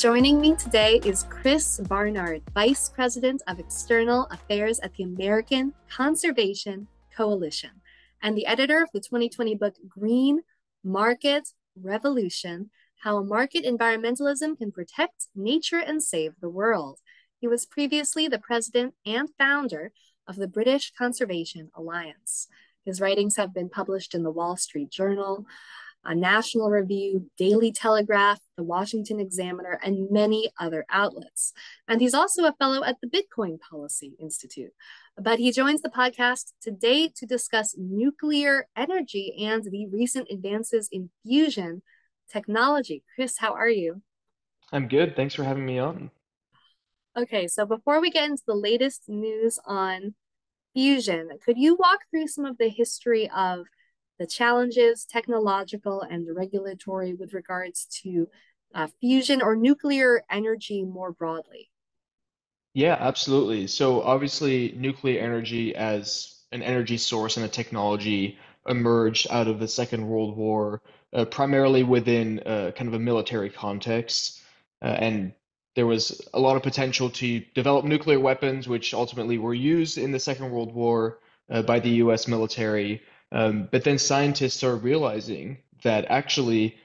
Joining me today is Chris Barnard, Vice President of External Affairs at the American Conservation Coalition and the editor of the 2020 book, Green Market Revolution: How Market Environmentalism Can Protect Nature and Save the World. He was previously the president and founder of the British Conservation Alliance. His writings have been published in the Wall Street Journal, a National Review, Daily Telegraph, the Washington Examiner, and many other outlets. And he's also a fellow at the Bitcoin Policy Institute. But he joins the podcast today to discuss nuclear energy and the recent advances in fusion technology. Chris, how are you? I'm good. Thanks for having me on. Okay, so before we get into the latest news on fusion, could you walk through some of the history of the challenges, technological and regulatory, with regards to fusion or nuclear energy more broadly? Yeah, absolutely. So obviously, nuclear energy as an energy source and a technology emerged out of the Second World War, primarily within kind of a military context. And there was a lot of potential to develop nuclear weapons, which ultimately were used in the Second World War by the US military. But then scientists started realizing that actually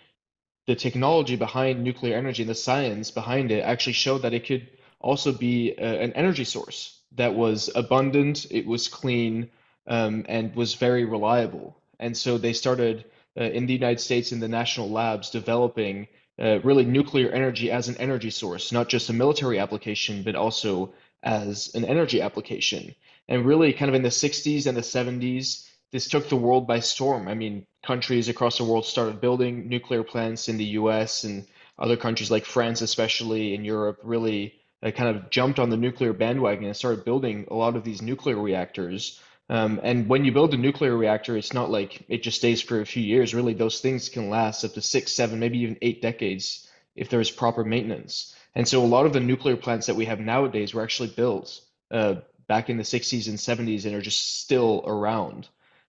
the technology behind nuclear energy and the science behind it actually showed that it could also be an energy source that was abundant, it was clean, and was very reliable. And so they started in the United States in the national labs developing really nuclear energy as an energy source, not just a military application, but also as an energy application. And really, kind of in the 60s and the 70s, this took the world by storm. I mean, countries across the world started building nuclear plants in the US, and other countries like France, especially in Europe, really kind of jumped on the nuclear bandwagon and started building a lot of these nuclear reactors. And when you build a nuclear reactor, it's not like it just stays for a few years. Really, those things can last up to 6, 7, maybe even 8 decades if there is proper maintenance. And so a lot of the nuclear plants that we have nowadays were actually built back in the 60s and 70s and are just still around.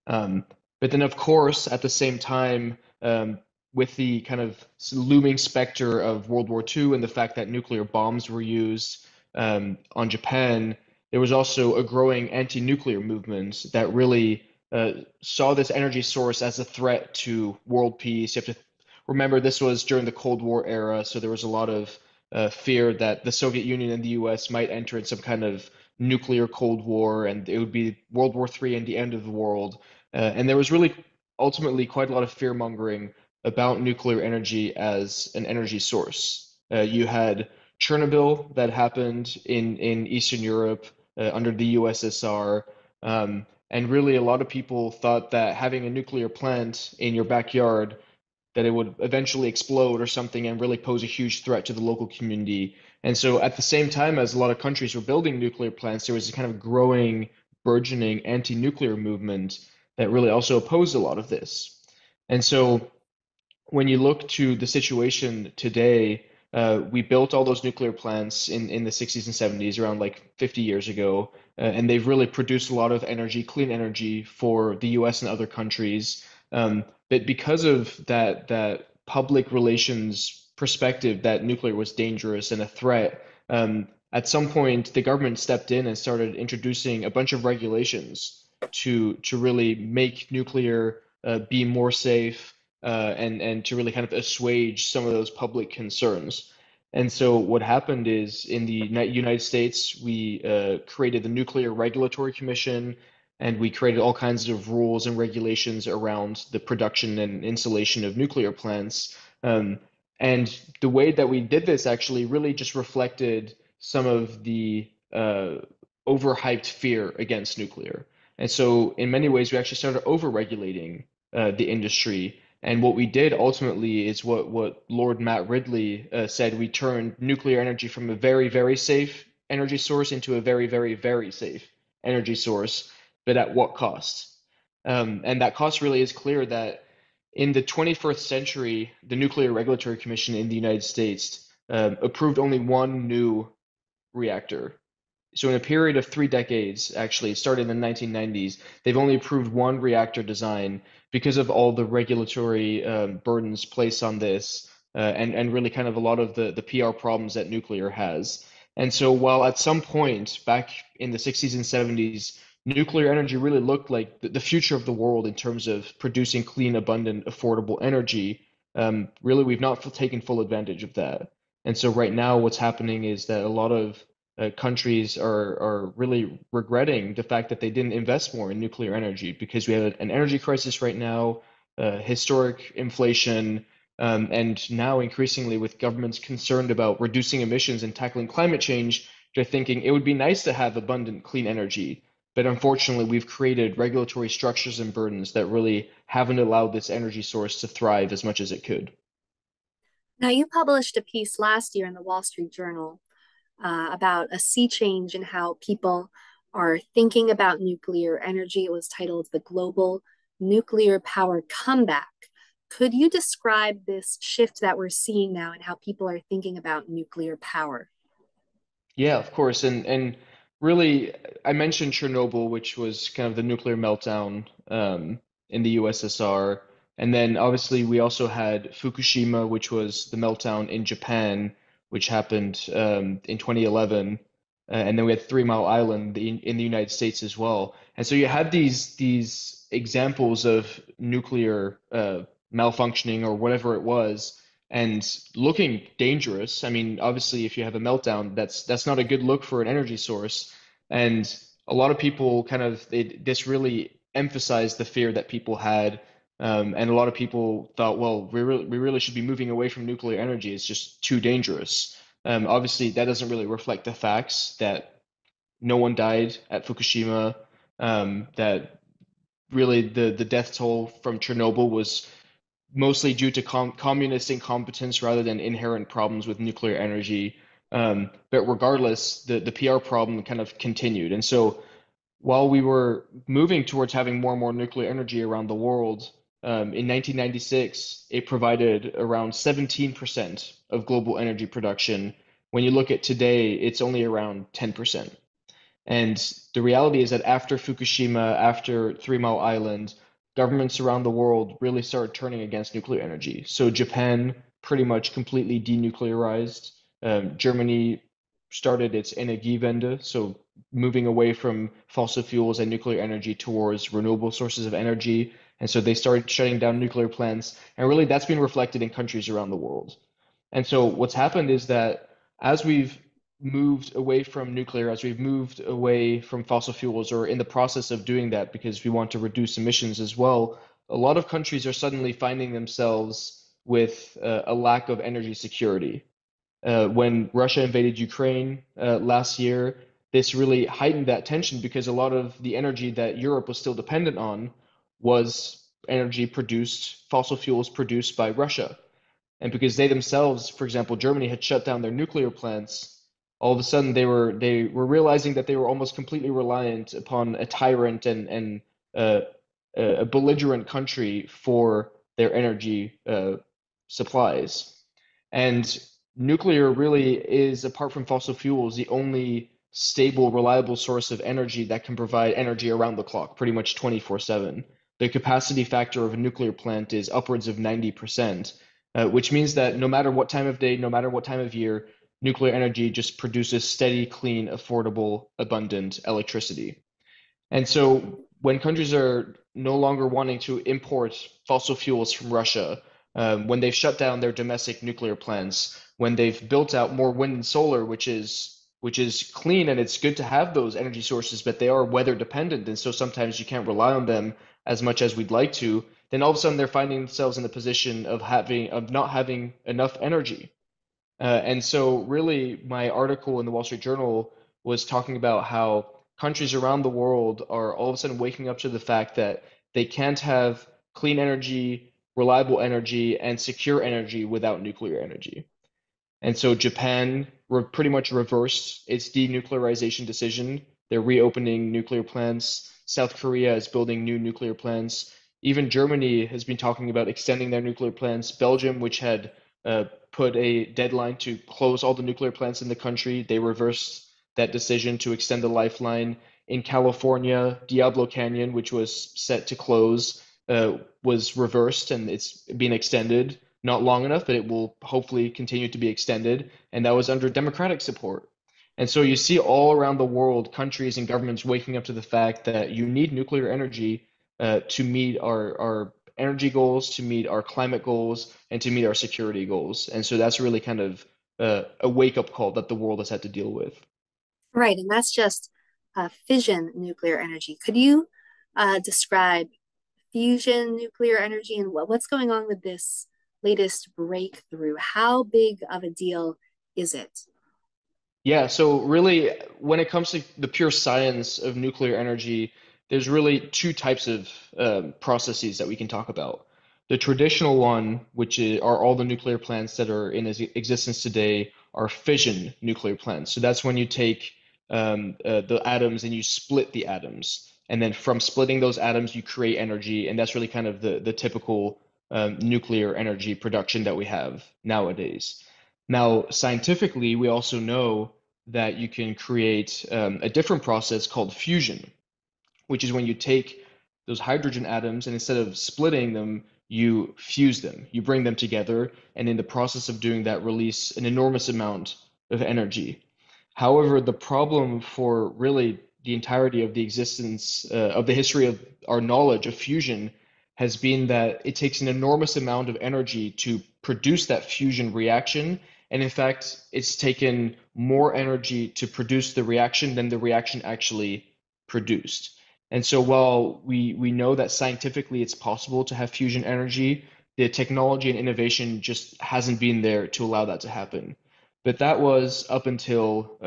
Um, but then, of course, at the same time, with the kind of looming specter of World War II and the fact that nuclear bombs were used on Japan, there was also a growing anti-nuclear movement that really saw this energy source as a threat to world peace. You have to remember this was during the Cold War era, so there was a lot of fear that the Soviet Union and the US might enter in some kind of nuclear Cold War, and it would be World War III and the end of the world. And there was really ultimately quite a lot of fear mongering about nuclear energy as an energy source. You had Chernobyl that happened in Eastern Europe under the USSR. And really, a lot of people thought that having a nuclear plant in your backyard, that it would eventually explode or something and really pose a huge threat to the local community. And so, at the same time as a lot of countries were building nuclear plants, there was a kind of growing, burgeoning anti-nuclear movement that really also opposed a lot of this. And so, when you look to the situation today, we built all those nuclear plants in the 60s and 70s, around like 50 years ago, and they've really produced a lot of energy, clean energy for the US and other countries. But because of that public relations perspective that nuclear was dangerous and a threat, at some point the government stepped in and started introducing a bunch of regulations to really make nuclear be more safe and to really kind of assuage some of those public concerns. And so what happened is in the United States, we created the Nuclear Regulatory Commission, and we created all kinds of rules and regulations around the production and installation of nuclear plants. And the way that we did this actually really just reflected some of the overhyped fear against nuclear. And so in many ways, we actually started over-regulating the industry. And what we did ultimately is what Lord Matt Ridley said. We turned nuclear energy from a very, very safe energy source into a very, very, very safe energy source, but at what cost? And that cost really is clear that in the 21st century, the Nuclear Regulatory Commission in the United States approved only one new reactor. So in a period of 3 decades, actually, starting in the 1990s, they've only approved one reactor design because of all the regulatory burdens placed on this and really kind of a lot of the PR problems that nuclear has. And so while at some point back in the 60s and 70s, nuclear energy really looked like the future of the world in terms of producing clean, abundant, affordable energy, really we've not taken full advantage of that. And so right now, what's happening is that a lot of countries are really regretting the fact that they didn't invest more in nuclear energy because we have an energy crisis right now, historic inflation, and now increasingly with governments concerned about reducing emissions and tackling climate change, they're thinking it would be nice to have abundant clean energy. But unfortunately, we've created regulatory structures and burdens that really haven't allowed this energy source to thrive as much as it could. Now, you published a piece last year in the Wall Street Journal about a sea change in how people are thinking about nuclear energy. It was titled The Global Nuclear Power Comeback. Could you describe this shift that we're seeing now and how people are thinking about nuclear power? Yeah, of course. And really, I mentioned Chernobyl, which was kind of the nuclear meltdown in the USSR. And then obviously we also had Fukushima, which was the meltdown in Japan, which happened in 2011. And then we had Three Mile Island in the United States as well. And so you had these examples of nuclear malfunctioning or whatever it was and looking dangerous. I mean, obviously, if you have a meltdown, that's not a good look for an energy source. And a lot of people kind of this really emphasized the fear that people had, and a lot of people thought, well, we really should be moving away from nuclear energy. It's just too dangerous. Obviously, that doesn't really reflect the facts that no one died at Fukushima, that really the death toll from Chernobyl was mostly due to communist incompetence rather than inherent problems with nuclear energy. But regardless, the PR problem kind of continued. And so while we were moving towards having more and more nuclear energy around the world, in 1996, it provided around 17% of global energy production. When you look at today, it's only around 10%. And the reality is that after Fukushima, after Three Mile Island, governments around the world really started turning against nuclear energy. So Japan pretty much completely denuclearized. Germany started its Energiewende, so moving away from fossil fuels and nuclear energy towards renewable sources of energy. And so they started shutting down nuclear plants. And really, that's been reflected in countries around the world. And so what's happened is that as we've moved away from nuclear, as we've moved away from fossil fuels, or in the process of doing that because we want to reduce emissions as well, a lot of countries are suddenly finding themselves with a lack of energy security. When Russia invaded Ukraine last year, this really heightened that tension because a lot of the energy that Europe was still dependent on was energy produced, fossil fuels produced by Russia. And because they themselves, for example, Germany had shut down their nuclear plants, all of a sudden they were realizing that they were almost completely reliant upon a tyrant and uh, a belligerent country for their energy supplies. And nuclear really is, apart from fossil fuels, the only stable, reliable source of energy that can provide energy around the clock, pretty much 24/7. The capacity factor of a nuclear plant is upwards of 90%, which means that no matter what time of day, no matter what time of year, nuclear energy just produces steady, clean, affordable, abundant electricity. And so when countries are no longer wanting to import fossil fuels from Russia, when they've shut down their domestic nuclear plants, when they've built out more wind and solar, which is clean and it's good to have those energy sources, but they are weather dependent, and so sometimes you can't rely on them as much as we'd like to, then all of a sudden they're finding themselves in the position of not having enough energy. And so, really, my article in the Wall Street Journal was talking about how countries around the world are all of a sudden waking up to the fact that they can't have clean energy, reliable energy, and secure energy without nuclear energy. And so Japan pretty much reversed its denuclearization decision. They're reopening nuclear plants. South Korea is building new nuclear plants. Even Germany has been talking about extending their nuclear plants. Belgium, which had put a deadline to close all the nuclear plants in the country, they reversed that decision to extend the lifeline. In California, Diablo Canyon, which was set to close, was reversed and it's been extended. not long enough, but it will hopefully continue to be extended. And that was under democratic support. And so you see all around the world, countries and governments waking up to the fact that you need nuclear energy to meet our energy goals, to meet our climate goals, and to meet our security goals. And so that's really kind of a wake-up call that the world has had to deal with. Right, and that's just fission nuclear energy. Could you describe fusion nuclear energy and what's going on with this latest breakthrough? How big of a deal is it? Yeah, so really, when it comes to the pure science of nuclear energy, there's really two types of processes that we can talk about. The traditional one, are all the nuclear plants that are in existence today, are fission nuclear plants. So that's when you take the atoms and you split the atoms. And then from splitting those atoms, you create energy. And that's really kind of the typical nuclear energy production that we have nowadays. Now, scientifically, we also know that you can create a different process called fusion, which is when you take those hydrogen atoms and instead of splitting them, you fuse them. You bring them together, and in the process of doing that, release an enormous amount of energy. However, the problem for really the entirety of the existence of the history of our knowledge of fusion has been that it takes an enormous amount of energy to produce that fusion reaction. And in fact, it's taken more energy to produce the reaction than the reaction actually produced. And so while we know that scientifically it's possible to have fusion energy, the technology and innovation just hasn't been there to allow that to happen. But that was up until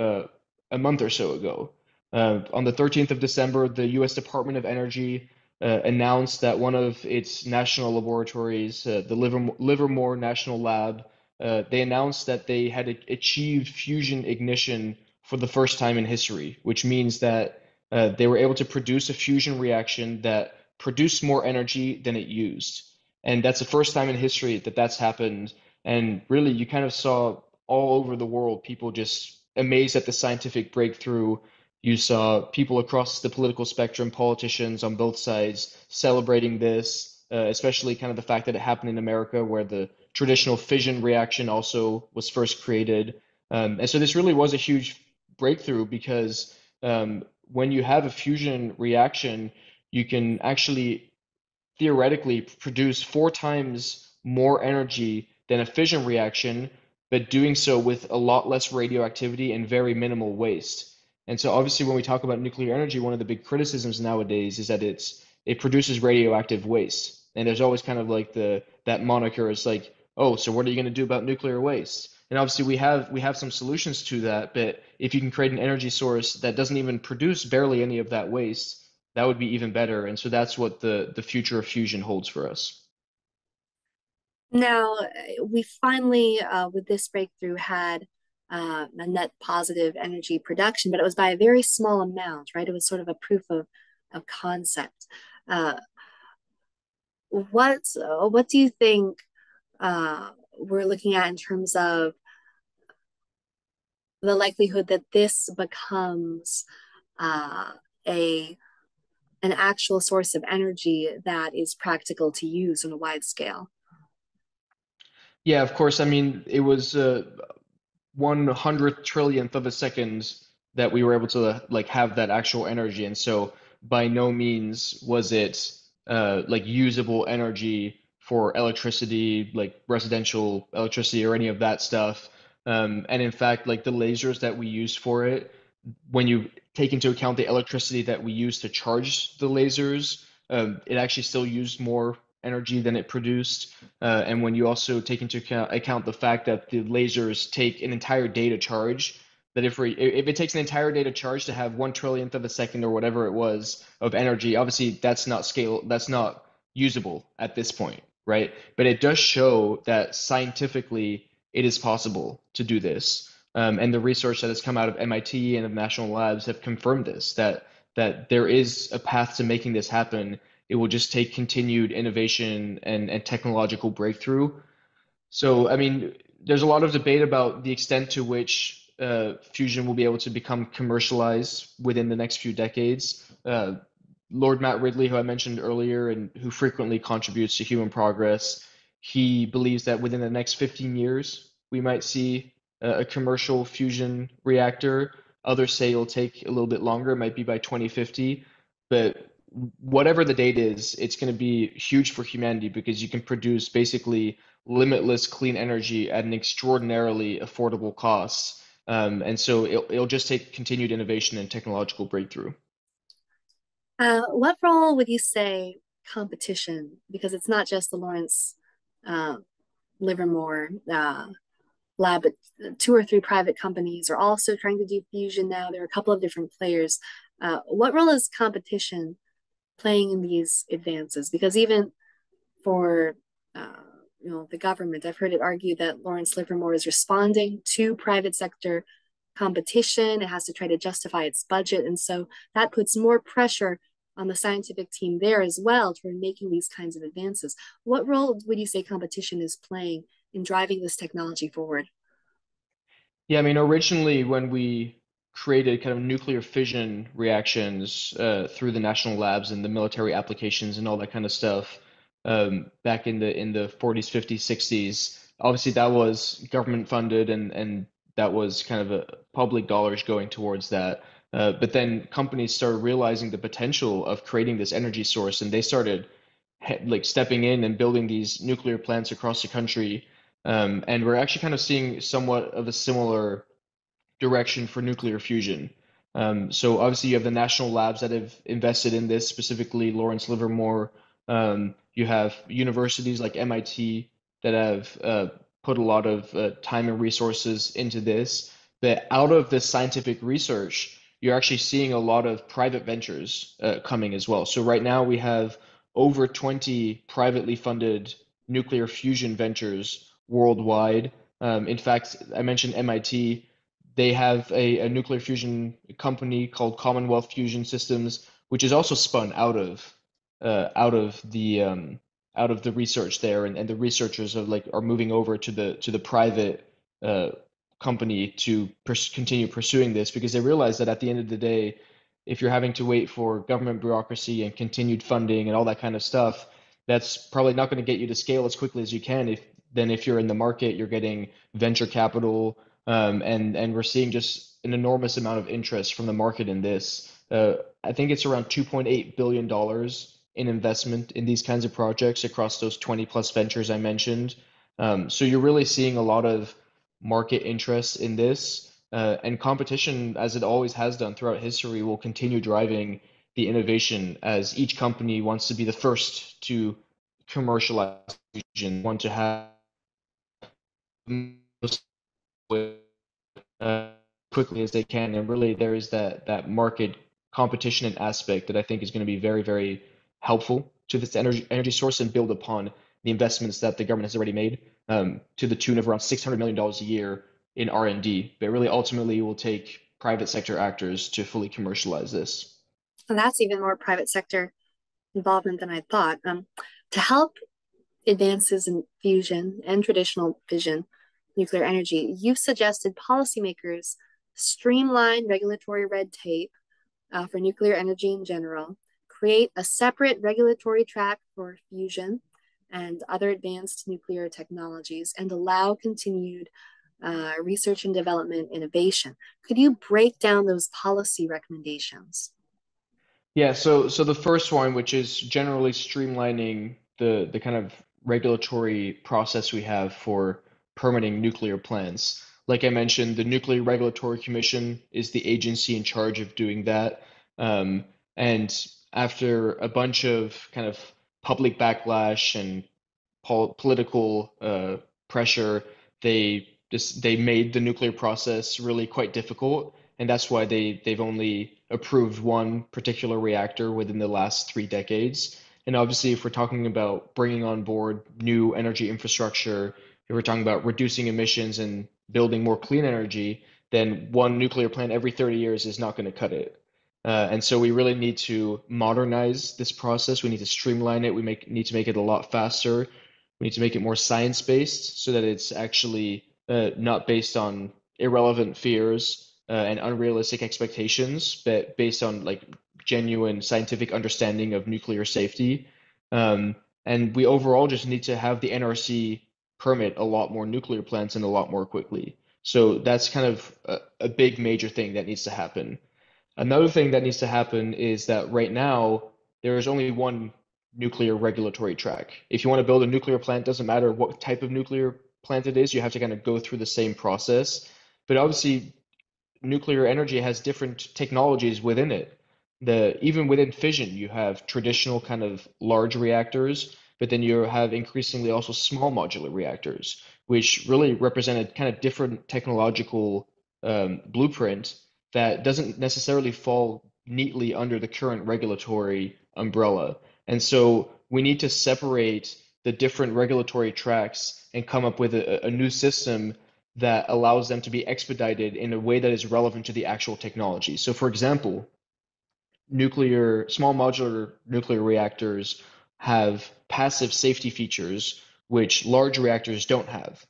a month or so ago. On the 13th of December, the US Department of Energy announced that one of its national laboratories, the Livermore National Lab, they announced that they had achieved fusion ignition for the first time in history, which means that they were able to produce a fusion reaction that produced more energy than it used. And that's the first time in history that that's happened. And really, you kind of saw all over the world people just amazed at the scientific breakthrough. You saw people across the political spectrum, politicians on both sides, celebrating this, especially kind of the fact that it happened in America, where the traditional fission reaction also was first created. And so this really was a huge breakthrough because when you have a fusion reaction, you can actually theoretically produce 4 times more energy than a fission reaction, but doing so with a lot less radioactivity and very minimal waste. And so obviously when we talk about nuclear energy, one of the big criticisms nowadays is that it produces radioactive waste. And there's always kind of like the that moniker is like, oh, so what are you going to do about nuclear waste? And obviously we have some solutions to that, but if you can create an energy source that doesn't even produce barely any of that waste, that would be even better. And so that's what the future of fusion holds for us. Now, we finally, with this breakthrough, had a net positive energy production, but it was by a very small amount, right? It was sort of a proof of concept. Uh, what do you think we're looking at in terms of the likelihood that this becomes uh, a an actual source of energy that is practical to use on a wide scale? Yeah, of course. I mean, it was 100 trillionth of a second that we were able to like have that actual energy, and so by no means was it like usable energy for electricity, like residential electricity or any of that stuff. And in fact, like the lasers that we use for it, when you take into account the electricity that we use to charge the lasers, it actually still used more energy than it produced. And when you also take into account the fact that the lasers take an entire day to charge, that if it takes an entire day to charge to have 1 trillionth of a second or whatever it was of energy, obviously that's not usable at this point, right? But it does show that scientifically it is possible to do this. And the research that has come out of MIT and of national labs have confirmed this, that there is a path to making this happen. It will just take continued innovation and technological breakthrough. So, I mean, there's a lot of debate about the extent to which fusion will be able to become commercialized within the next few decades. Lord Matt Ridley, who I mentioned earlier and who frequently contributes to Human Progress, he believes that within the next 15 years, we might see a commercial fusion reactor. Others say it'll take a little bit longer, it might be by 2050. But whatever the date is, it's going to be huge for humanity because you can produce basically limitless clean energy at an extraordinarily affordable cost. And so it'll just take continued innovation and technological breakthrough. What role would you say competition, because it's not just the Lawrence uh, Livermore lab, but two or three private companies are also trying to do fusion now. There are a couple of different players. What role is competition playing in these advances? Because even for uh, the government, I've heard it argued that Lawrence Livermore is responding to private sector competition. It has to try to justify its budget, and so that puts more pressure on the scientific team there as well for making these kinds of advances. What role would you say competition is playing in driving this technology forward? Yeah, I mean, originally when we created kind of nuclear fission reactions through the national labs and the military applications and all that kind of stuff back in the 40s, 50s, 60s, obviously that was government funded and that was kind of public dollars going towards that. But then companies started realizing the potential of creating this energy source, and they started like stepping in and building these nuclear plants across the country. And we're actually kind of seeing somewhat of a similar direction for nuclear fusion. So obviously you have the national labs that have invested in this, specifically Lawrence Livermore. You have universities like MIT that have put a lot of time and resources into this. But out of this scientific research, you're actually seeing a lot of private ventures coming as well. So right now we have over 20 privately funded nuclear fusion ventures worldwide. In fact, I mentioned MIT. They have a nuclear fusion company called Commonwealth Fusion Systems, which is also spun out of out of the research there, and the researchers are moving over to the private uh, company to continue pursuing this because they realize that at the end of the day, if you're having to wait for government bureaucracy and continued funding and all that kind of stuff, that's probably not going to get you to scale as quickly as you can. If you're in the market, you're getting venture capital, and we're seeing just an enormous amount of interest from the market in this. I think it's around $2.8 billion in investment in these kinds of projects across those 20 plus ventures I mentioned. So you're really seeing a lot of market interest in this, and competition, as it always has done throughout history, will continue driving the innovation as each company wants to be the first to commercialize fusion, want to have most uh, quickly as they can. And really, there is that market competition and aspect that I think is going to be very, very helpful to this energy source and build upon the investments that the government has already made to the tune of around $600 million a year in R&D. But really, ultimately, it will take private sector actors to fully commercialize this. And that's even more private sector involvement than I thought. To help advances in fusion and traditional fission nuclear energy, you've suggested policymakers streamline regulatory red tape for nuclear energy in general, create a separate regulatory track for fusion and other advanced nuclear technologies, and allow continued research and development innovation. Could you break down those policy recommendations? Yeah, so the first one, which is generally streamlining the kind of regulatory process we have for permitting nuclear plants. Like I mentioned, the Nuclear Regulatory Commission is the agency in charge of doing that. And after a bunch of kind of public backlash and political pressure, they made the nuclear process really quite difficult, and that's why they've only approved one particular reactor within the last 3 decades. And obviously, if we're talking about bringing on board new energy infrastructure, if we're talking about reducing emissions and building more clean energy, then one nuclear plant every 30 years is not going to cut it. And so we really need to modernize this process. We need to streamline it. Need to make it a lot faster. We need to make it more science-based so that it's actually not based on irrelevant fears and unrealistic expectations, but based on like genuine scientific understanding of nuclear safety. And we overall just need to have the NRC permit a lot more nuclear plants and a lot more quickly. So that's kind of a big major thing that needs to happen. Another thing that needs to happen is that right now there is only one nuclear regulatory track. If you want to build a nuclear plant, doesn't matter what type of nuclear plant it is, you have to kind of go through the same process. But obviously, nuclear energy has different technologies within it. Even within fission, you have traditional kind of large reactors, but then you have increasingly also small modular reactors, which really represent a kind of different technological blueprint that doesn't necessarily fall neatly under the current regulatory umbrella. And so we need to separate the different regulatory tracks and come up with a new system that allows them to be expedited in a way that is relevant to the actual technology. So, for example, small modular nuclear reactors have passive safety features which large reactors don't have.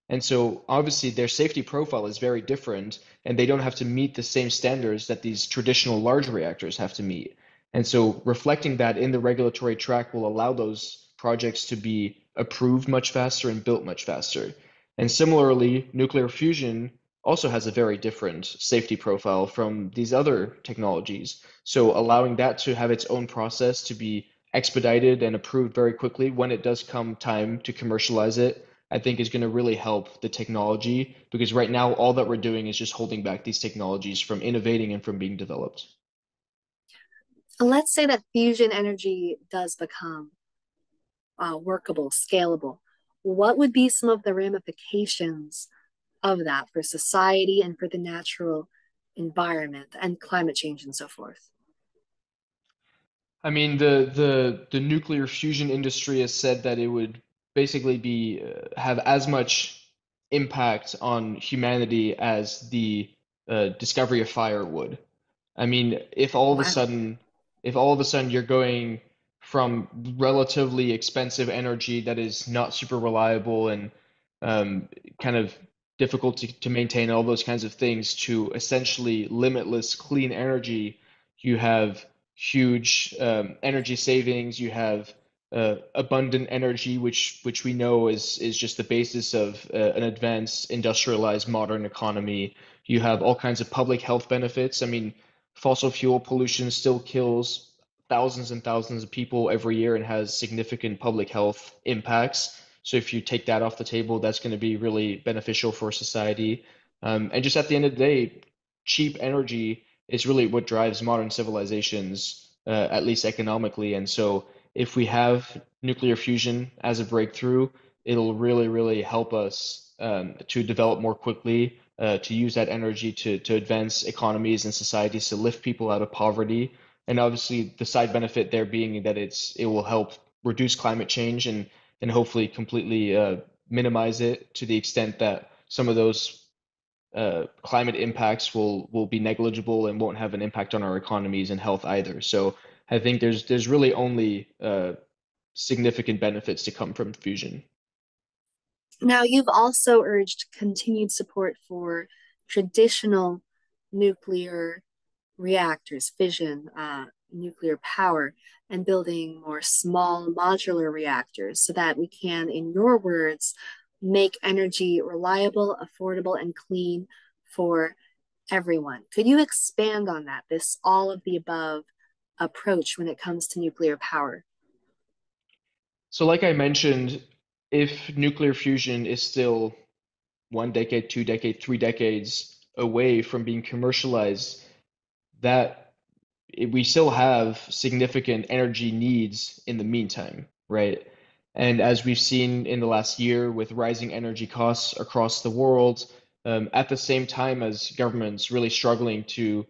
And so obviously their safety profile is very different, and they don't have to meet the same standards that these traditional large reactors have to meet. And so reflecting that in the regulatory track will allow those projects to be approved much faster and built much faster. And similarly, nuclear fusion also has a very different safety profile from these other technologies. So allowing that to have its own process to be expedited and approved very quickly when it does come time to commercialize it, I think is going to really help the technology, because right now all that we're doing is just holding back these technologies from innovating and from being developed. Let's say that fusion energy does become workable, scalable. What would be some of the ramifications of that for society and for the natural environment and climate change and so forth? I mean, the nuclear fusion industry has said that it would basically be have as much impact on humanity as the discovery of fire would. I mean, Wow. if all of a sudden you're going from relatively expensive energy that is not super reliable and kind of difficult to maintain, all those kinds of things, to essentially limitless clean energy, you have huge energy savings. You have abundant energy, which we know is just the basis of an advanced, industrialized, modern economy. You have all kinds of public health benefits. I mean, fossil fuel pollution still kills thousands and thousands of people every year and has significant public health impacts. So if you take that off the table, that's going to be really beneficial for society. And just at the end of the day, cheap energy is really what drives modern civilizations, at least economically. And so if we have nuclear fusion as a breakthrough, it'll really, really help us to develop more quickly, to use that energy to advance economies and societies, to lift people out of poverty. And obviously, the side benefit there being that it will help reduce climate change and hopefully completely minimize it to the extent that some of those climate impacts will be negligible and won't have an impact on our economies and health either. So I think there's really only significant benefits to come from fusion. Now, you've also urged continued support for traditional nuclear reactors, fission, nuclear power, and building more small modular reactors so that we can, in your words, make energy reliable, affordable, and clean for everyone. Could you expand on that, this all of the above approach when it comes to nuclear power? So like I mentioned, if nuclear fusion is still 1 decade, 2 decade, 3 decades away from being commercialized, that we still have significant energy needs in the meantime, right? And as we've seen in the last year with rising energy costs across the world, at the same time as governments really struggling to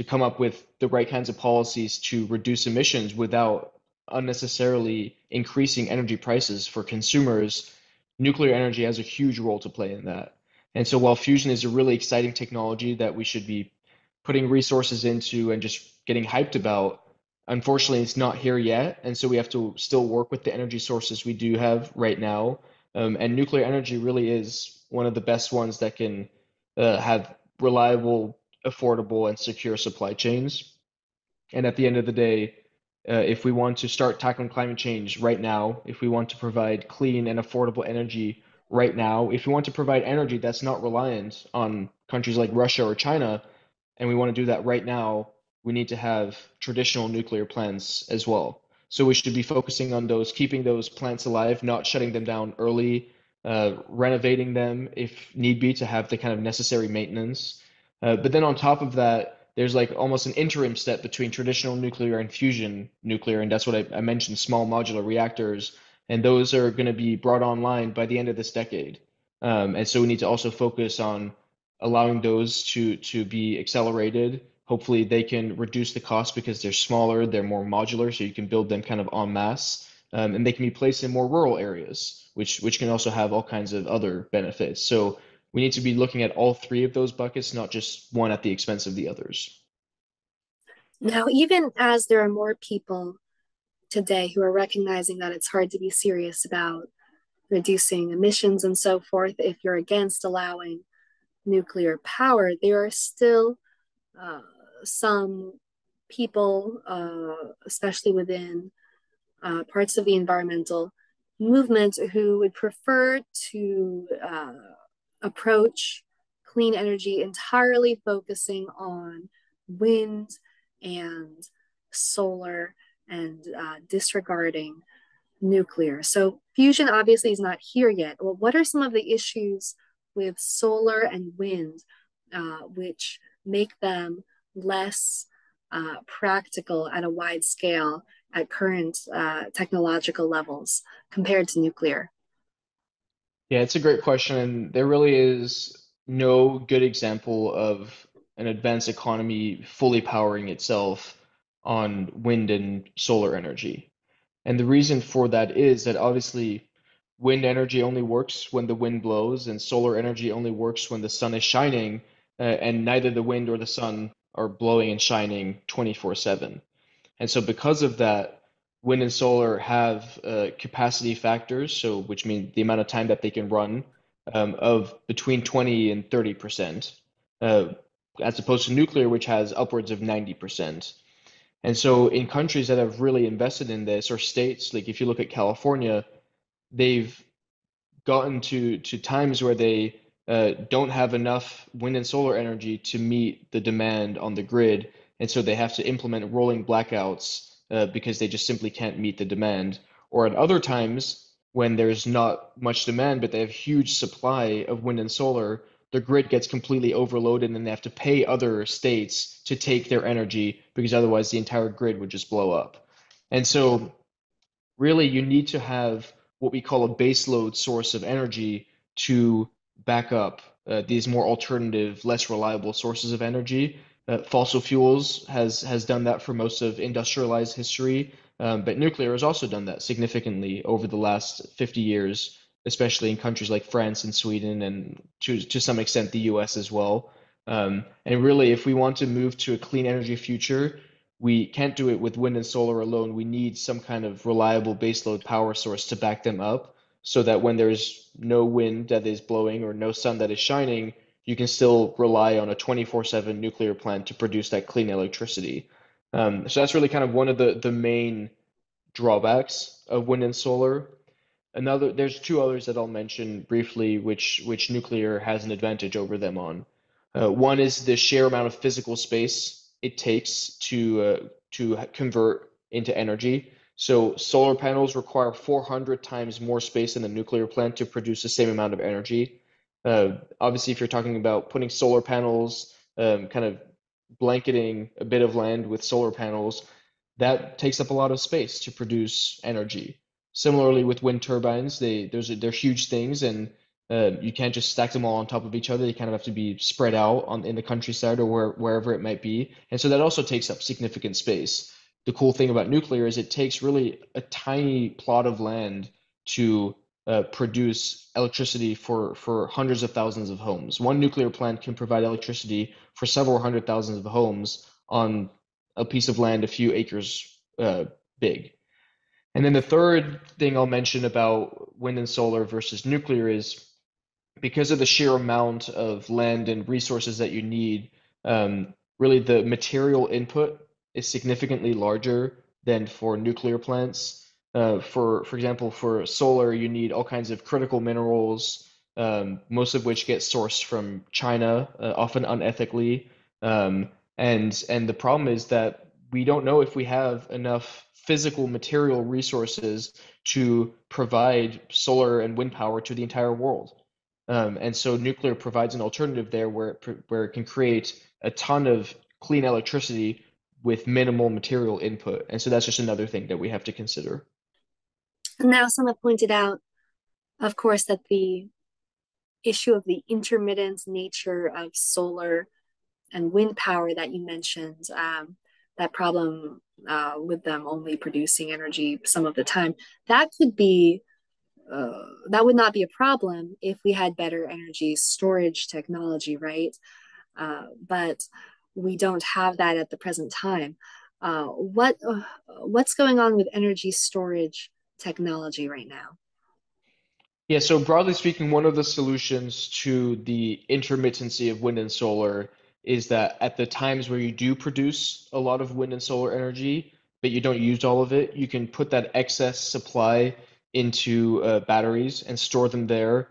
come up with the right kinds of policies to reduce emissions without unnecessarily increasing energy prices for consumers, nuclear energy has a huge role to play in that. And so while fusion is a really exciting technology that we should be putting resources into and just getting hyped about, unfortunately, it's not here yet. And so we have to still work with the energy sources we do have right now. And nuclear energy really is one of the best ones that can have reliable, affordable, and secure supply chains. And at the end of the day, if we want to start tackling climate change right now, if we want to provide clean and affordable energy right now, if we want to provide energy that's not reliant on countries like Russia or China, and we want to do that right now, we need to have traditional nuclear plants as well. So we should be focusing on those, keeping those plants alive, not shutting them down early, renovating them if need be to have the kind of necessary maintenance. But then on top of that, there's like almost an interim step between traditional nuclear and fusion nuclear, and that's what I mentioned, small modular reactors, and those are going to be brought online by the end of this decade. And so we need to also focus on allowing those to be accelerated. Hopefully, they can reduce the cost because they're smaller, they're more modular, so you can build them kind of en masse, and they can be placed in more rural areas, which can also have all kinds of other benefits. So we need to be looking at all three of those buckets, not just one at the expense of the others. Now, even as there are more people today who are recognizing that it's hard to be serious about reducing emissions and so forth, if you're against allowing nuclear power, there are still uh, some people, especially within parts of the environmental movement, who would prefer to approach clean energy entirely focusing on wind and solar and disregarding nuclear. So fusion obviously is not here yet. Well, what are some of the issues with solar and wind which make them less practical at a wide scale at current technological levels compared to nuclear? Yeah, it's a great question, and there really is no good example of an advanced economy fully powering itself on wind and solar energy. And the reason for that is that obviously wind energy only works when the wind blows, and solar energy only works when the sun is shining, and neither the wind or the sun are blowing and shining 24/7. And so because of that, wind and solar have capacity factors, so which means the amount of time that they can run of between 20 and 30%, uh, as opposed to nuclear, which has upwards of 90%. And so in countries that have really invested in this, or states, like if you look at California, they've gotten to times where they don't have enough wind and solar energy to meet the demand on the grid, and so they have to implement rolling blackouts because they just simply can't meet the demand. Or at other times, when there's not much demand, but they have huge supply of wind and solar, the grid gets completely overloaded and they have to pay other states to take their energy because otherwise the entire grid would just blow up. And so really you need to have what we call a baseload source of energy to back up these more alternative, less reliable sources of energy. Fossil fuels has done that for most of industrialized history, but nuclear has also done that significantly over the last 50 years, especially in countries like France and Sweden, and to some extent the US as well. And really, if we want to move to a clean energy future, we can't do it with wind and solar alone. We need some kind of reliable baseload power source to back them up so that when there's no wind that is blowing or no sun that is shining, you can still rely on a 24/7 nuclear plant to produce that clean electricity. So that's really kind of one of the main drawbacks of wind and solar. There's two others that I'll mention briefly, which nuclear has an advantage over them on. One is the sheer amount of physical space it takes to convert into energy. So solar panels require 400 times more space than the nuclear plant to produce the same amount of energy. Obviously, if you're talking about putting solar panels, kind of blanketing a bit of land with solar panels, that takes up a lot of space to produce energy. Similarly with wind turbines, they're huge things, and you can't just stack them all on top of each other. They kind of have to be spread out in the countryside or wherever it might be, and so that also takes up significant space. The cool thing about nuclear is it takes really a tiny plot of land to produce electricity for hundreds of thousands of homes. One nuclear plant can provide electricity for several hundred thousands of homes on a piece of land a few acres big. And then the third thing I'll mention about wind and solar versus nuclear is because of the sheer amount of land and resources that you need, really the material input is significantly larger than for nuclear plants. For example, for solar, you need all kinds of critical minerals, most of which get sourced from China, often unethically. Um, and the problem is that we don't know if we have enough physical material resources to provide solar and wind power to the entire world. And so nuclear provides an alternative there where it can create a ton of clean electricity with minimal material input. And so that's just another thing that we have to consider. And now some have pointed out, of course, that the issue of the intermittent nature of solar and wind power that you mentioned, that problem with them only producing energy some of the time, that could be that would not be a problem if we had better energy storage technology, right? But we don't have that at the present time. What's going on with energy storage technology right now? Yeah, so broadly speaking, one of the solutions to the intermittency of wind and solar is that at the times where you do produce a lot of wind and solar energy, but you don't use all of it, you can put that excess supply into batteries and store them there,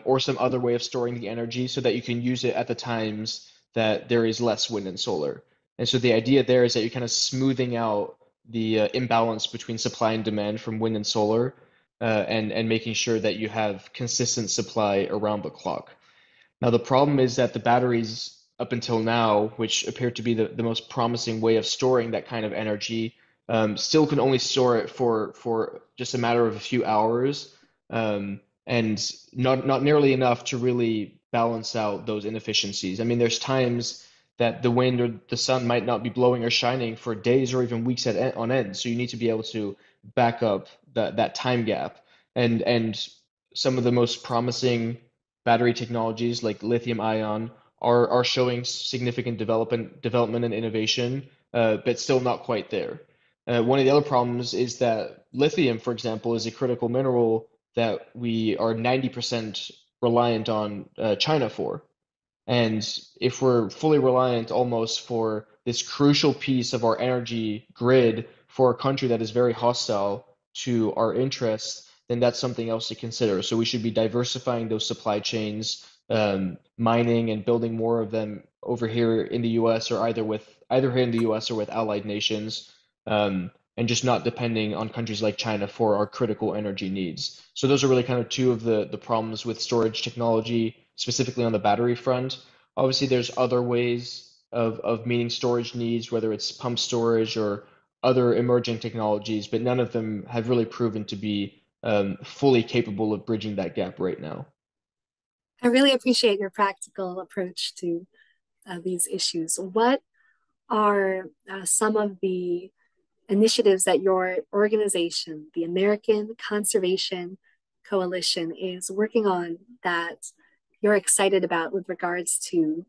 or some other way of storing the energy so that you can use it at the times that there is less wind and solar. And so the idea there is that you're kind of smoothing out the imbalance between supply and demand from wind and solar, and making sure that you have consistent supply around the clock. Now, the problem is that the batteries up until now, which appear to be the most promising way of storing that kind of energy, still can only store it for just a matter of a few hours, and not nearly enough to really balance out those inefficiencies. I mean, there's times that the wind or the sun might not be blowing or shining for days or even weeks on end. So you need to be able to back up that time gap. And some of the most promising battery technologies like lithium ion are showing significant development and innovation, but still not quite there. One of the other problems is that lithium, for example, is a critical mineral that we are 90% reliant on China for. And if we're fully reliant almost for this crucial piece of our energy grid for a country that is very hostile to our interests, then that's something else to consider. So we should be diversifying those supply chains, mining and building more of them over here in the US, or either here in the US or with allied nations, and just not depending on countries like China for our critical energy needs. So those are really kind of two of the problems with storage technology, specifically on the battery front. Obviously, there's other ways of meeting storage needs, whether it's pump storage or other emerging technologies, but none of them have really proven to be fully capable of bridging that gap right now. I really appreciate your practical approach to these issues. What are some of the initiatives that your organization, the American Conservation Coalition, is working on that you're excited about with regards to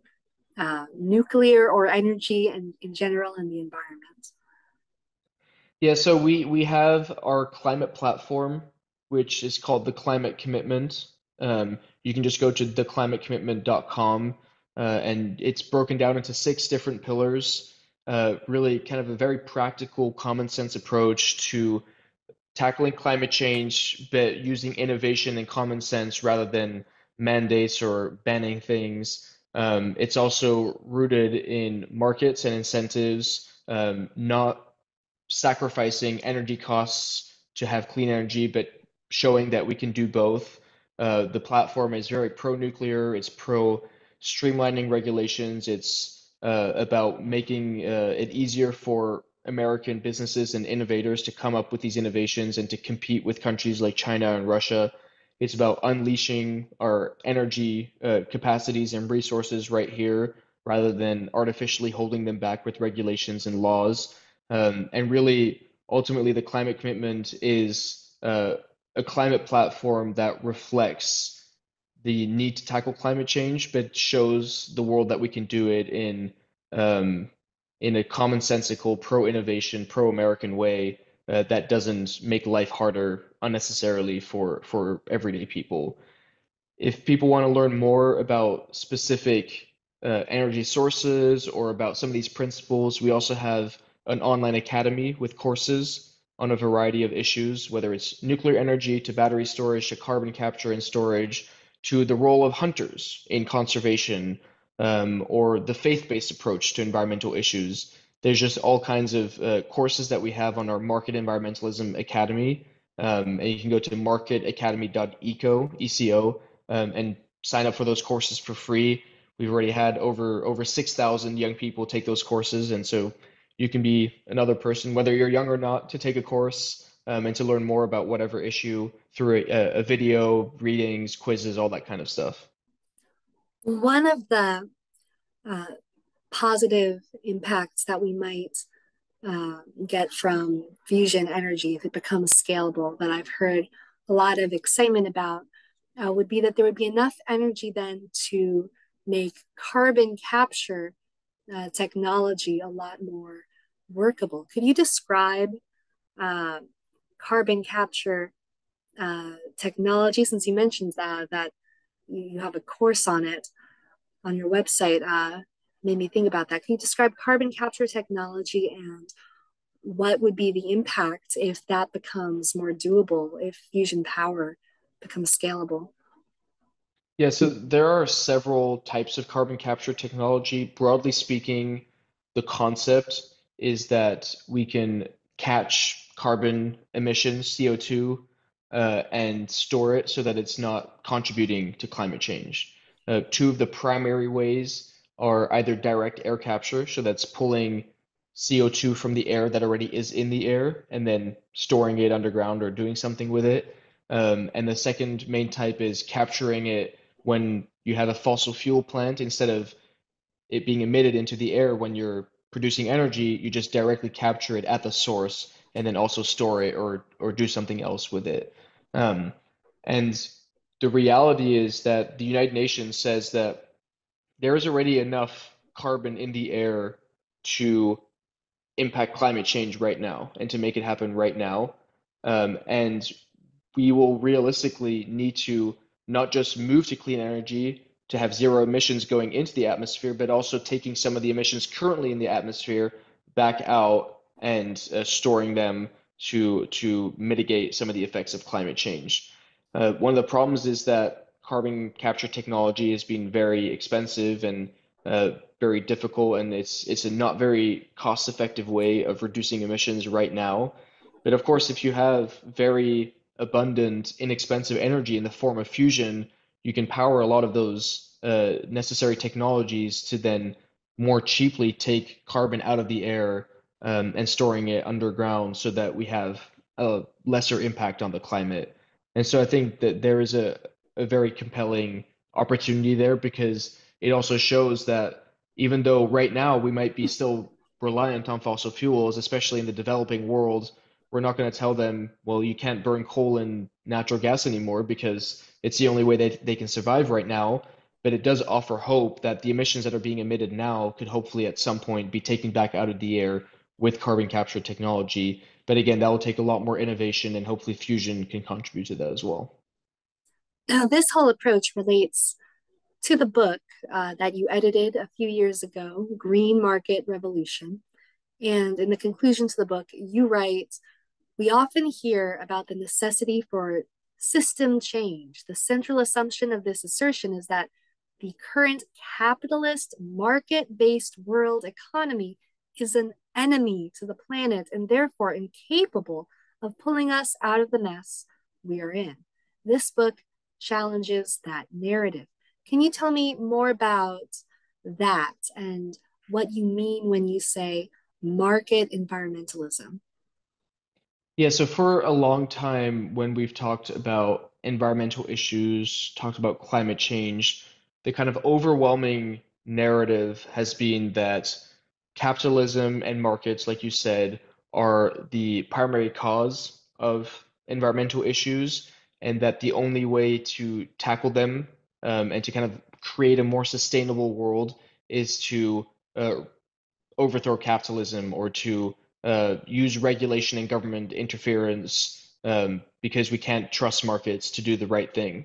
nuclear or energy and in general in the environment? Yeah, so we have our climate platform, which is called the Climate Commitment. You can just go to theclimatecommitment.com, and it's broken down into six different pillars. Really, kind of a very practical, common sense approach to tackling climate change, but using innovation and common sense rather than mandates or banning things. It's also rooted in markets and incentives, not sacrificing energy costs to have clean energy, but showing that we can do both. The platform is very pro-nuclear. It's pro streamlining regulations. It's about making it easier for American businesses and innovators to come up with these innovations and to compete with countries like China and Russia. It's about unleashing our energy capacities and resources right here rather than artificially holding them back with regulations and laws. And really, ultimately, the climate commitment is a climate platform that reflects the need to tackle climate change, but shows the world that we can do it um, in a commonsensical, pro-innovation, pro-American way that doesn't make life harder unnecessarily for everyday people. If people want to learn more about specific energy sources or about some of these principles, we also have an online academy with courses on a variety of issues, whether it's nuclear energy to battery storage to carbon capture and storage to the role of hunters in conservation, or the faith-based approach to environmental issues. There's just all kinds of courses that we have on our Market Environmentalism Academy. And you can go to marketacademy.eco, ECO, and sign up for those courses for free. We've already had over 6,000 young people take those courses, and so you can be another person, whether you're young or not, to take a course and to learn more about whatever issue through a video, readings, quizzes, all that kind of stuff. One of the uh, positive impacts that we might get from fusion energy if it becomes scalable that I've heard a lot of excitement about would be that there would be enough energy then to make carbon capture technology a lot more workable. Could you describe uh, carbon capture technology, since you mentioned that you have a course on it on your website? Made me think about that. Can you describe carbon capture technology and what would be the impact if that becomes more doable, if fusion power becomes scalable? Yeah, so there are several types of carbon capture technology. Broadly speaking, the concept is that we can catch carbon emissions, CO2, and store it so that it's not contributing to climate change. Two of the primary ways are either direct air capture, so that's pulling CO2 from the air that already is in the air and then storing it underground or doing something with it. And the second main type is capturing it when you have a fossil fuel plant. Instead of it being emitted into the air when you're producing energy, you just directly capture it at the source and then also store it or do something else with it. Um, and the reality is that the United Nations says that there is already enough carbon in the air to impact climate change right now and to make it happen right now. And we will realistically need to not just move to clean energy to have zero emissions going into the atmosphere, but also taking some of the emissions currently in the atmosphere back out and storing them to mitigate some of the effects of climate change. One of the problems is that carbon capture technology has been very expensive and very difficult, and it's a not very cost-effective way of reducing emissions right now. But of course, if you have very abundant, inexpensive energy in the form of fusion, you can power a lot of those necessary technologies to then more cheaply take carbon out of the air and storing it underground so that we have a lesser impact on the climate. And so I think that there is a very compelling opportunity there because it also shows that even though right now we might be still reliant on fossil fuels, especially in the developing world, we're not going to tell them, well, you can't burn coal and natural gas anymore because it's the only way they can survive right now. But it does offer hope that the emissions that are being emitted now could hopefully at some point be taken back out of the air with carbon capture technology. But again, that will take a lot more innovation, and hopefully fusion can contribute to that as well. Now, this whole approach relates to the book that you edited a few years ago, Green Market Revolution. And in the conclusion to the book, you write, we often hear about the necessity for system change. The central assumption of this assertion is that the current capitalist, market based world economy is an enemy to the planet and therefore incapable of pulling us out of the mess we are in. This book challenges that narrative. Can you tell me more about that and what you mean when you say market environmentalism? Yeah, so for a long time, when we've talked about environmental issues, talked about climate change, the kind of overwhelming narrative has been that capitalism and markets, like you said, are the primary cause of environmental issues, and that the only way to tackle them and to kind of create a more sustainable world is to overthrow capitalism or to use regulation and government interference because we can't trust markets to do the right thing.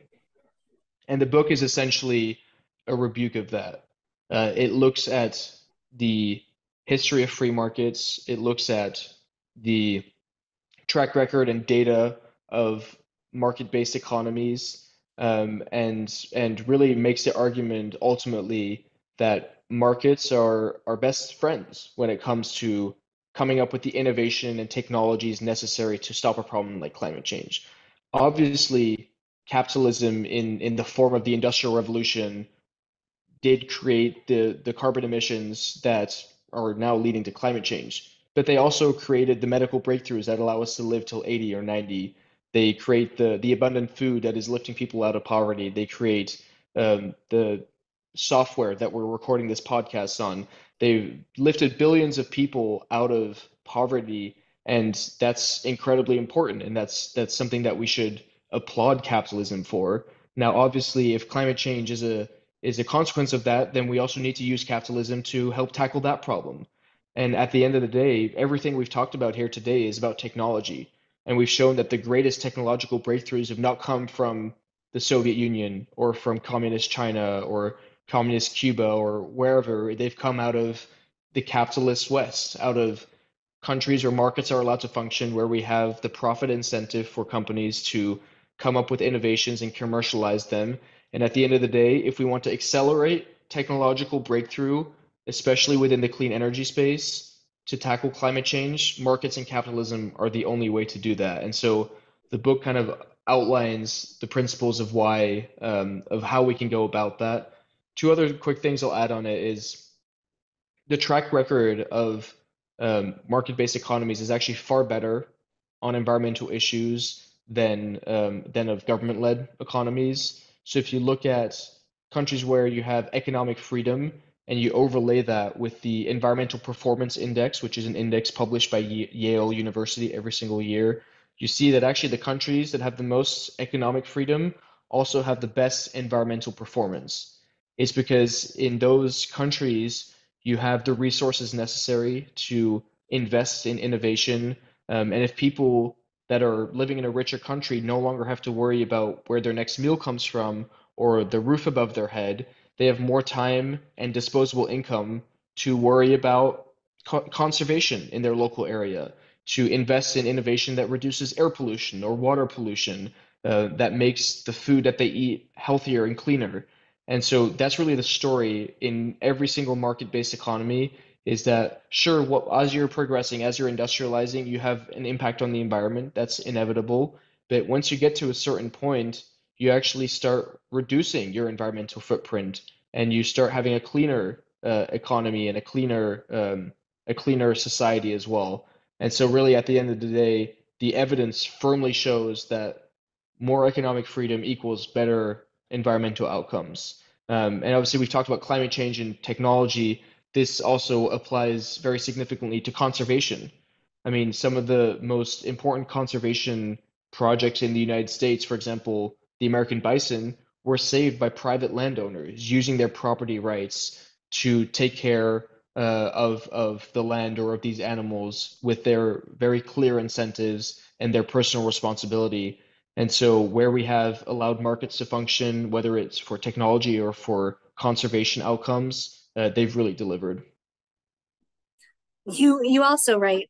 And the book is essentially a rebuke of that. It looks at the history of free markets. It looks at the track record and data of market-based economies, and really makes the argument ultimately that markets are our best friends when it comes to coming up with the innovation and technologies necessary to stop a problem like climate change. Obviously, capitalism in the form of the Industrial Revolution did create the carbon emissions that are now leading to climate change. But they also created the medical breakthroughs that allow us to live till 80 or 90. They create the abundant food that is lifting people out of poverty. They create the software that we're recording this podcast on. They've lifted billions of people out of poverty, and that's incredibly important. And that's something that we should applaud capitalism for. Now, obviously, if climate change is a consequence of that, then we also need to use capitalism to help tackle that problem. And at the end of the day, everything we've talked about here today is about technology. And we've shown that the greatest technological breakthroughs have not come from the Soviet Union or from communist China or communist Cuba or wherever. They've come out of the capitalist West, out of countries or markets are allowed to function where we have the profit incentive for companies to come up with innovations and commercialize them. And at the end of the day, if we want to accelerate technological breakthrough, especially within the clean energy space, to tackle climate change, markets and capitalism are the only way to do that. And so the book kind of outlines the principles of why, of how we can go about that. Two other quick things I'll add on it is the track record of market-based economies is actually far better on environmental issues than of government-led economies. So if you look at countries where you have economic freedom and you overlay that with the Environmental Performance Index, which is an index published by Yale University every single year, you see that actually the countries that have the most economic freedom also have the best environmental performance. It's because in those countries, you have the resources necessary to invest in innovation. And if people that are living in a richer country no longer have to worry about where their next meal comes from or the roof above their head, they have more time and disposable income to worry about conservation in their local area, to invest in innovation that reduces air pollution or water pollution, that makes the food that they eat healthier and cleaner. And so that's really the story in every single market-based economy is that sure, as you're progressing, as you're industrializing, you have an impact on the environment. That's inevitable. But once you get to a certain point, you actually start reducing your environmental footprint and you start having a cleaner economy and a cleaner society as well. And so really at the end of the day, the evidence firmly shows that more economic freedom equals better environmental outcomes. And obviously, we've talked about climate change and technology. This also applies very significantly to conservation. I mean, some of the most important conservation projects in the United States, for example, the American bison, were saved by private landowners using their property rights to take care of the land or of these animals with their very clear incentives and their personal responsibility. And so, where we have allowed markets to function, whether it's for technology or for conservation outcomes, they've really delivered. You also write,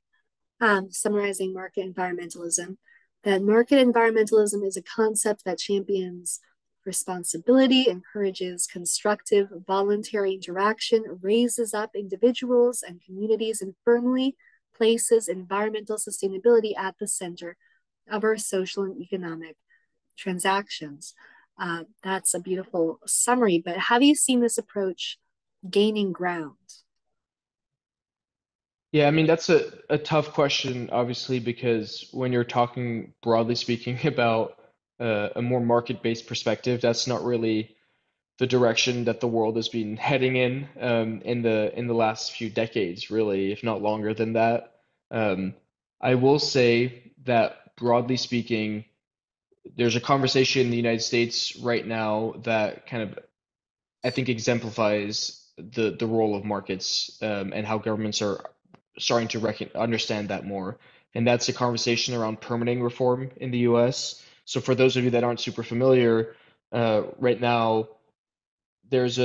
summarizing market environmentalism, that market environmentalism is a concept that champions responsibility, encourages constructive, voluntary interaction, raises up individuals and communities, and firmly places environmental sustainability at the center of our social and economic transactions. That's a beautiful summary, but have you seen this approach gaining ground? Yeah, I mean, that's a tough question, obviously, because when you're talking broadly speaking about a more market-based perspective, that's not really the direction that the world has been heading in the last few decades, really, if not longer than that. Um, I will say that broadly speaking, there's a conversation in the United States right now that kind of I think exemplifies the role of markets and how governments are starting to understand that more. And that's a conversation around permitting reform in the US. So for those of you that aren't super familiar, right now there's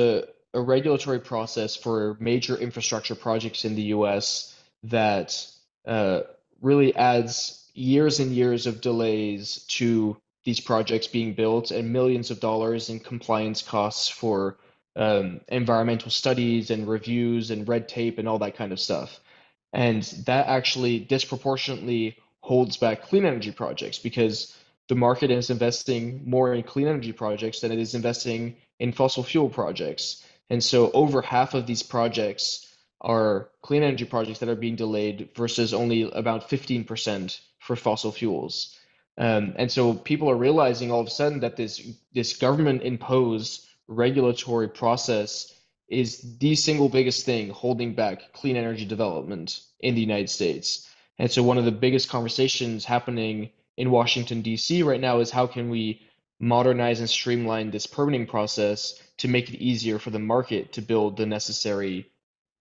a regulatory process for major infrastructure projects in the US that uh, really adds years and years of delays to these projects being built and millions of dollars in compliance costs for environmental studies and reviews and red tape and all that kind of stuff. And that actually disproportionately holds back clean energy projects because the market is investing more in clean energy projects than it is investing in fossil fuel projects. And so over half of these projects are clean energy projects that are being delayed versus only about 15% for fossil fuels. And so people are realizing all of a sudden that this government imposed regulatory process is the single biggest thing holding back clean energy development in the United States. And so one of the biggest conversations happening in Washington, D.C. right now is how can we modernize and streamline this permitting process to make it easier for the market to build the necessary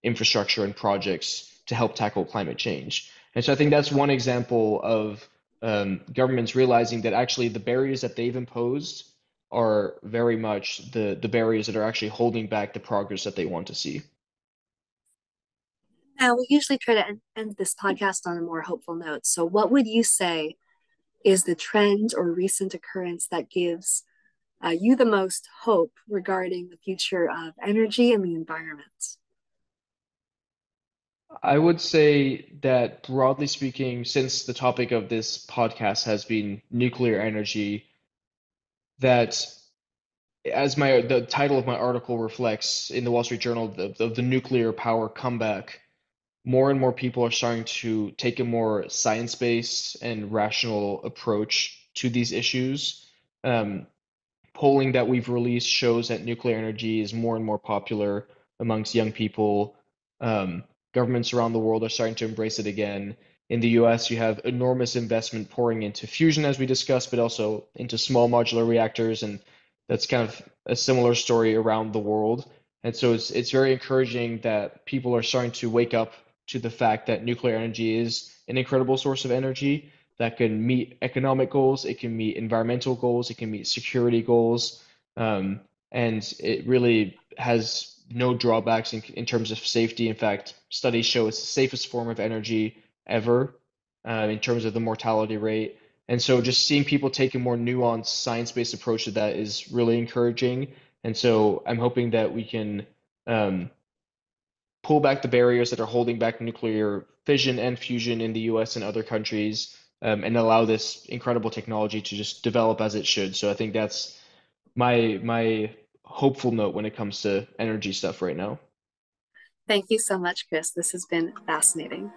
infrastructure and projects to help tackle climate change. And so I think that's one example of governments realizing that actually the barriers that they've imposed are very much the barriers that are actually holding back the progress that they want to see. Now, we usually try to end this podcast on a more hopeful note. So, what would you say is the trend or recent occurrence that gives you the most hope regarding the future of energy and the environment? I would say that broadly speaking, since the topic of this podcast has been nuclear energy, that as the title of my article reflects in the Wall Street Journal of the nuclear power comeback, more and more people are starting to take a more science-based and rational approach to these issues. Um, Polling that we've released shows that nuclear energy is more and more popular amongst young people. Um, Governments around the world are starting to embrace it again. In the US, you have enormous investment pouring into fusion, as we discussed, but also into small modular reactors, and that's kind of a similar story around the world. And so it's very encouraging that people are starting to wake up to the fact that nuclear energy is an incredible source of energy that can meet economic goals, it can meet environmental goals, it can meet security goals, and it really has no drawbacks in terms of safety. In fact, studies show it's the safest form of energy ever in terms of the mortality rate. And so just seeing people take a more nuanced science-based approach to that is really encouraging. And so I'm hoping that we can um, pull back the barriers that are holding back nuclear fission and fusion in the US and other countries, and allow this incredible technology to just develop as it should. So I think that's my hopeful note when it comes to energy stuff right now. Thank you so much, Chris. This has been fascinating.